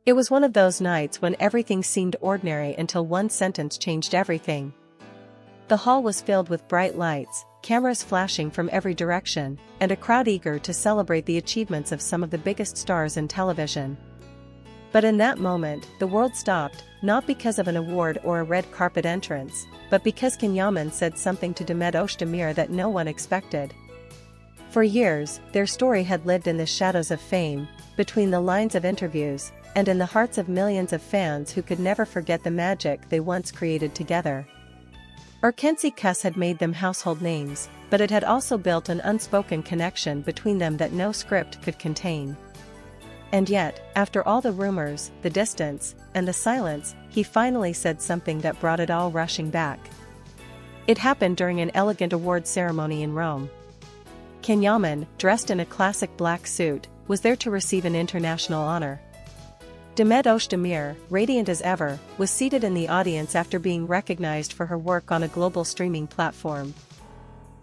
It was one of those nights when everything seemed ordinary until one sentence changed everything. The hall was filled with bright lights, cameras flashing from every direction, and a crowd eager to celebrate the achievements of some of the biggest stars in television. But in that moment, the world stopped, not because of an award or a red carpet entrance, but because Can Yaman said something to Demet Özdemir that no one expected. For years, their story had lived in the shadows of fame, between the lines of interviews, and in the hearts of millions of fans who could never forget the magic they once created together. Erkenci Kuş had made them household names, but it had also built an unspoken connection between them that no script could contain. And yet, after all the rumors, the distance, and the silence, he finally said something that brought it all rushing back. It happened during an elegant awards ceremony in Rome. Can Yaman, dressed in a classic black suit, was there to receive an international honor. Demet Özdemir, radiant as ever, was seated in the audience after being recognized for her work on a global streaming platform.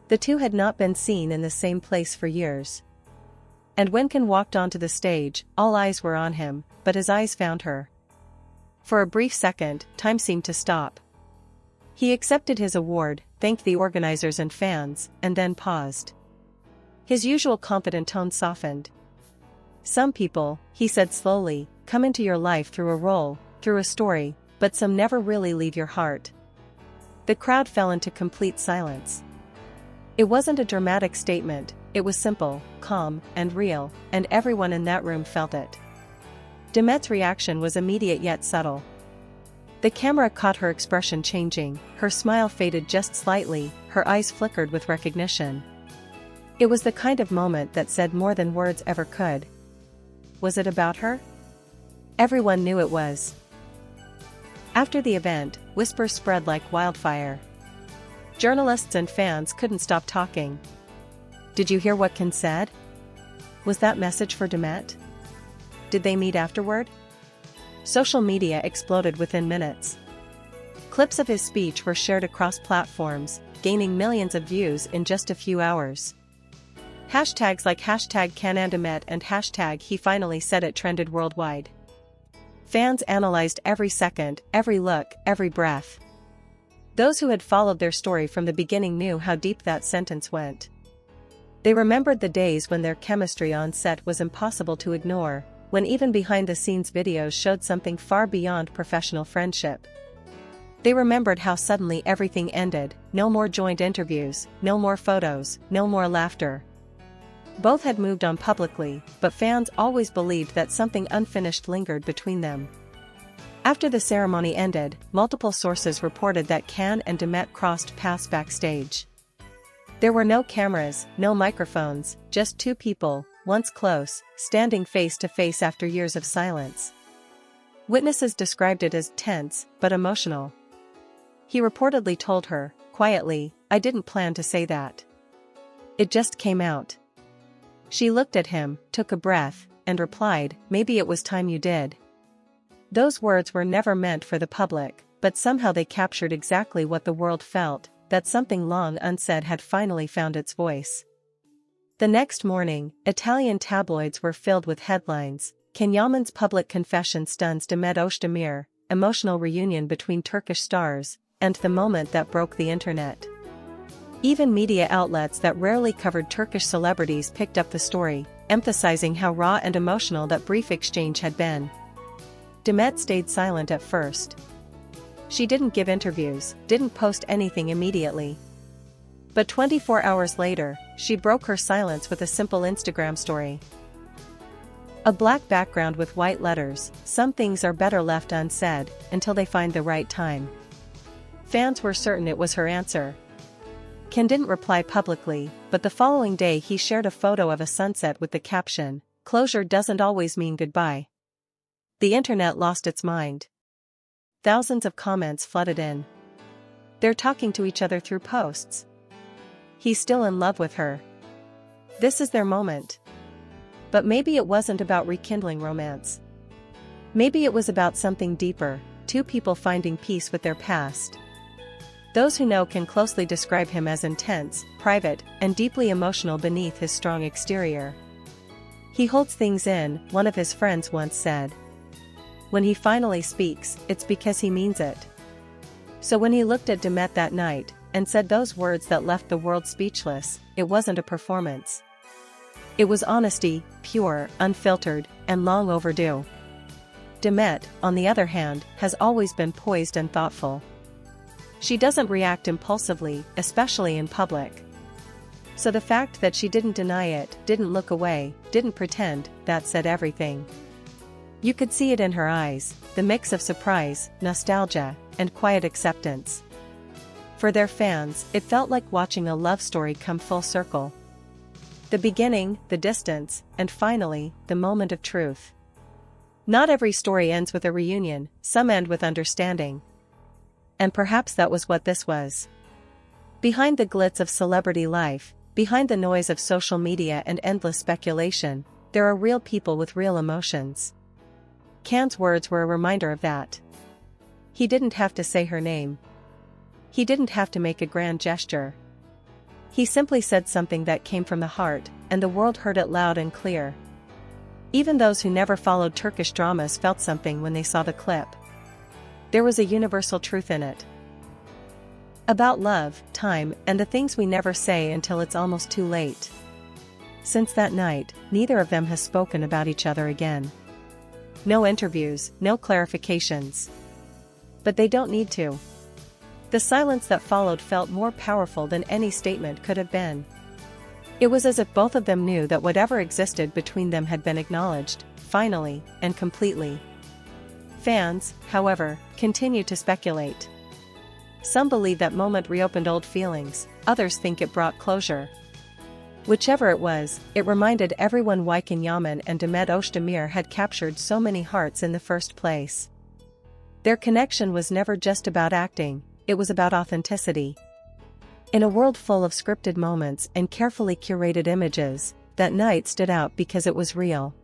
The two had not been seen in the same place for years. And when Can walked onto the stage, all eyes were on him, but his eyes found her. For a brief second, time seemed to stop. He accepted his award, thanked the organizers and fans, and then paused. His usual confident tone softened. "Some people," he said slowly, "come into your life through a role, through a story, but some never really leave your heart." The crowd fell into complete silence. It wasn't a dramatic statement, it was simple, calm, and real, and everyone in that room felt it. Demet's reaction was immediate yet subtle. The camera caught her expression changing, her smile faded just slightly, her eyes flickered with recognition. It was the kind of moment that said more than words ever could. Was it about her? Everyone knew it was. After the event, whispers spread like wildfire. Journalists and fans couldn't stop talking. "Did you hear what Can said? Was that message for Demet? Did they meet afterward?" Social media exploded within minutes. Clips of his speech were shared across platforms, gaining millions of views in just a few hours. Hashtags like #CanYamanDemet and #He Finally Said It trended worldwide. Fans analyzed every second, every look, every breath. Those who had followed their story from the beginning knew how deep that sentence went. They remembered the days when their chemistry on set was impossible to ignore, when even behind-the-scenes videos showed something far beyond professional friendship. They remembered how suddenly everything ended, no more joint interviews, no more photos, no more laughter. Both had moved on publicly, but fans always believed that something unfinished lingered between them. After the ceremony ended, multiple sources reported that Can and Demet crossed paths backstage. There were no cameras, no microphones, just two people, once close, standing face to face after years of silence. Witnesses described it as tense, but emotional. He reportedly told her, quietly, "I didn't plan to say that. It just came out." She looked at him, took a breath, and replied, "Maybe it was time you did." Those words were never meant for the public, but somehow they captured exactly what the world felt, that something long unsaid had finally found its voice. The next morning, Italian tabloids were filled with headlines. Can Yaman's public confession stuns Demet Özdemir, emotional reunion between Turkish stars, and the moment that broke the internet. Even media outlets that rarely covered Turkish celebrities picked up the story, emphasizing how raw and emotional that brief exchange had been. Demet stayed silent at first. She didn't give interviews, didn't post anything immediately. But 24 hours later, she broke her silence with a simple Instagram story. A black background with white letters, "Some things are better left unsaid, until they find the right time." Fans were certain it was her answer. Can didn't reply publicly, but the following day he shared a photo of a sunset with the caption, "Closure doesn't always mean goodbye." The internet lost its mind. Thousands of comments flooded in. They're talking to each other through posts. He's still in love with her. This is their moment. But maybe it wasn't about rekindling romance. Maybe it was about something deeper, two people finding peace with their past. Those who know can closely describe him as intense, private, and deeply emotional beneath his strong exterior. "He holds things in," one of his friends once said. When he finally speaks, it's because he means it. So when he looked at Demet that night, and said those words that left the world speechless, it wasn't a performance. It was honesty, pure, unfiltered, and long overdue. Demet, on the other hand, has always been poised and thoughtful. She doesn't react impulsively, especially in public. So the fact that she didn't deny it, didn't look away, didn't pretend, that said everything. You could see it in her eyes, the mix of surprise, nostalgia, and quiet acceptance. For their fans, it felt like watching a love story come full circle. The beginning, the distance, and finally, the moment of truth. Not every story ends with a reunion, some end with understanding. And perhaps that was what this was. Behind the glitz of celebrity life, behind the noise of social media and endless speculation, there are real people with real emotions. Can's words were a reminder of that. He didn't have to say her name. He didn't have to make a grand gesture. He simply said something that came from the heart, and the world heard it loud and clear. Even those who never followed Turkish dramas felt something when they saw the clip. There was a universal truth in it. About love, time, and the things we never say until it's almost too late. Since that night, neither of them has spoken about each other again. No interviews, no clarifications. But they don't need to. The silence that followed felt more powerful than any statement could have been. It was as if both of them knew that whatever existed between them had been acknowledged, finally, and completely. Fans, however, continue to speculate. Some believe that moment reopened old feelings, others think it brought closure. Whichever it was, it reminded everyone why Can Yaman and Demet Özdemir had captured so many hearts in the first place. Their connection was never just about acting, it was about authenticity. In a world full of scripted moments and carefully curated images, that night stood out because it was real.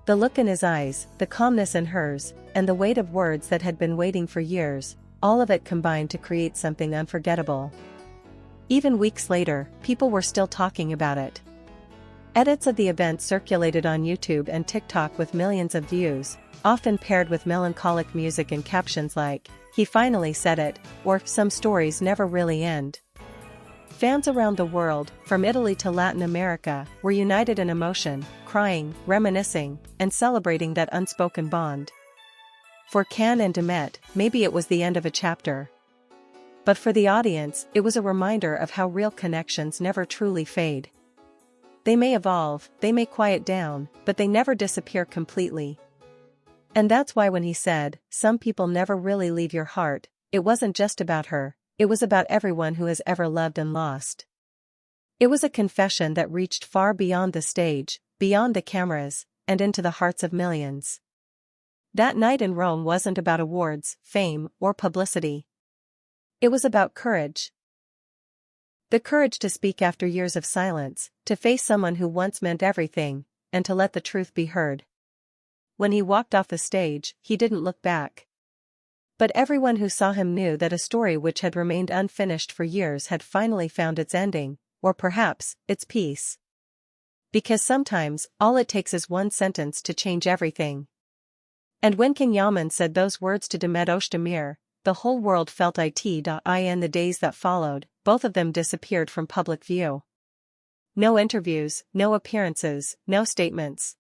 The look in his eyes, the calmness in hers, and the weight of words that had been waiting for years, all of it combined to create something unforgettable. Even weeks later, people were still talking about it. Edits of the event circulated on YouTube and TikTok with millions of views, often paired with melancholic music and captions like, "He finally said it," or "Some stories never really end." Fans around the world, from Italy to Latin America, were united in emotion, crying, reminiscing, and celebrating that unspoken bond. For Can and Demet, maybe it was the end of a chapter. But for the audience, it was a reminder of how real connections never truly fade. They may evolve, they may quiet down, but they never disappear completely. And that's why when he said, "Some people never really leave your heart," it wasn't just about her, it was about everyone who has ever loved and lost. It was a confession that reached far beyond the stage, beyond the cameras, and into the hearts of millions. That night in Rome wasn't about awards, fame, or publicity. It was about courage. The courage to speak after years of silence, to face someone who once meant everything, and to let the truth be heard. When he walked off the stage, he didn't look back. But everyone who saw him knew that a story which had remained unfinished for years had finally found its ending, or perhaps, its peace. Because sometimes, all it takes is one sentence to change everything. And when Can Yaman said those words to Demet Özdemir, the whole world felt it. In the days that followed, both of them disappeared from public view. No interviews, no appearances, no statements.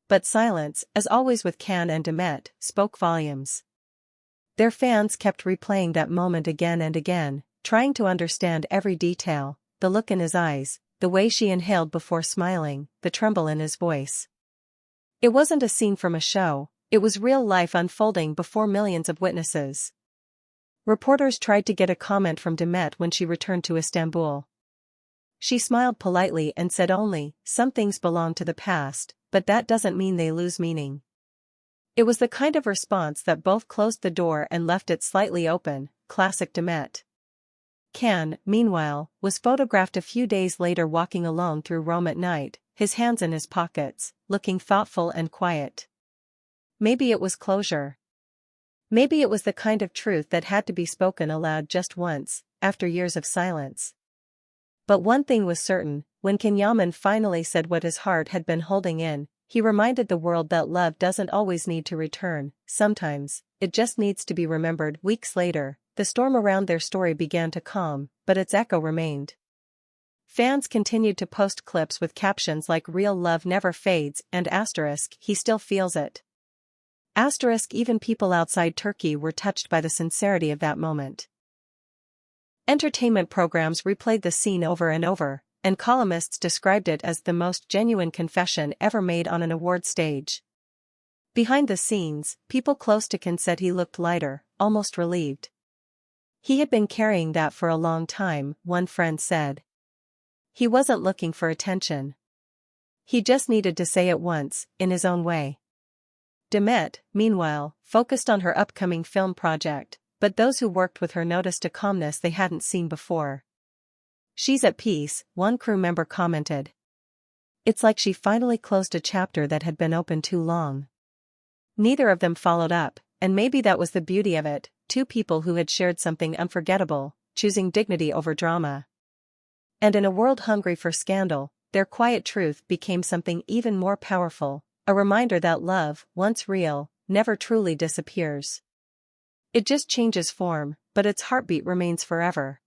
But silence, as always with Can and Demet, spoke volumes. Their fans kept replaying that moment again and again, trying to understand every detail, the look in his eyes, the way she inhaled before smiling, the tremble in his voice. It wasn't a scene from a show, it was real life unfolding before millions of witnesses. Reporters tried to get a comment from Demet when she returned to Istanbul. She smiled politely and said only, "Some things belong to the past, but that doesn't mean they lose meaning." It was the kind of response that both closed the door and left it slightly open, classic Demet. Can, meanwhile, was photographed a few days later walking alone through Rome at night, his hands in his pockets, looking thoughtful and quiet. Maybe it was closure. Maybe it was the kind of truth that had to be spoken aloud just once, after years of silence. But one thing was certain, when Can Yaman finally said what his heart had been holding in, He reminded the world that love doesn't always need to return, sometimes, it just needs to be remembered. Weeks later, the storm around their story began to calm, but its echo remained. Fans continued to post clips with captions like "Real love never fades" and "*He still feels it." Even people outside Turkey were touched by the sincerity of that moment. Entertainment programs replayed the scene over and over, and columnists described it as the most genuine confession ever made on an award stage. Behind the scenes, people close to Can said he looked lighter, almost relieved. "He had been carrying that for a long time," one friend said. "He wasn't looking for attention. He just needed to say it once, in his own way." Demet, meanwhile, focused on her upcoming film project, but those who worked with her noticed a calmness they hadn't seen before. "She's at peace," one crew member commented. "It's like she finally closed a chapter that had been open too long." Neither of them followed up, and maybe that was the beauty of it, two people who had shared something unforgettable, choosing dignity over drama. And in a world hungry for scandal, their quiet truth became something even more powerful, a reminder that love, once real, never truly disappears. It just changes form, but its heartbeat remains forever.